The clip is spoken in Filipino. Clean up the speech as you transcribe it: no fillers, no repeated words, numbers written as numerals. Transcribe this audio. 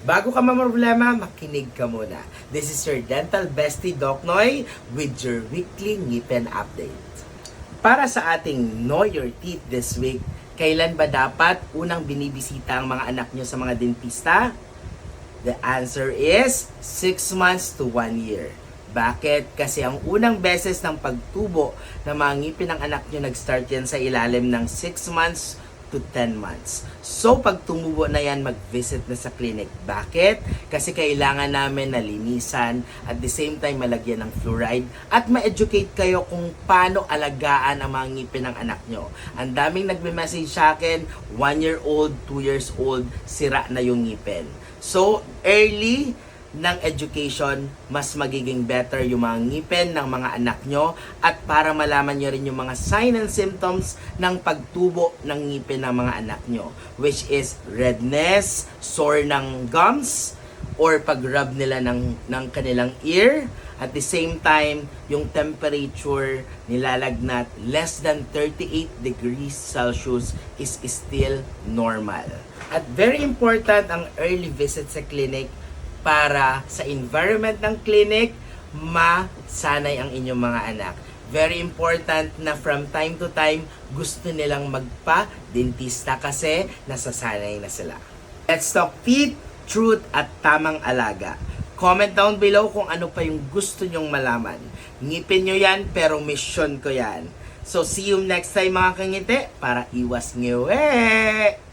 Bago ka mamroblema, makinig ka muna. This is your dental bestie Doc Noy with your weekly ngipin update. Para sa ating Know Your Teeth this week, kailan ba dapat unang binibisita ang mga anak nyo sa mga dentista? The answer is 6 months to 1 year. Bakit? Kasi ang unang beses ng pagtubo ng mga ngipin ng anak nyo nag-start yan sa ilalim ng 6 months to 10 months. So, pag tumubo na yan, mag-visit na sa clinic. Bakit? Kasi kailangan namin nalinisan at the same time malagyan ng fluoride at ma-educate kayo kung paano alagaan ang mga ngipin ng anak nyo. Ang daming nagme-message sa akin, 1 year old, 2 years old, sira na yung ngipin. So, early ng education, mas magiging better yung mga ngipin ng mga anak nyo at para malaman nyo rin yung mga sign and symptoms ng pagtubo ng ngipin ng mga anak nyo, which is redness, sore ng gums, or pag-rub nila ng kanilang ear. At the same time, yung temperature nilalagnat less than 38 degrees Celsius is still normal. At very important ang early visit sa clinic para sa environment ng clinic, masanay ang inyong mga anak. Very important na from time to time, gusto nilang magpa-dentista kasi nasasanay na sila. Let's talk teeth, truth at tamang alaga. Comment down below kung ano pa yung gusto nyong malaman. Ngipin nyo yan, pero mission ko yan. So see you next time mga kangiti para iwas ngiwe!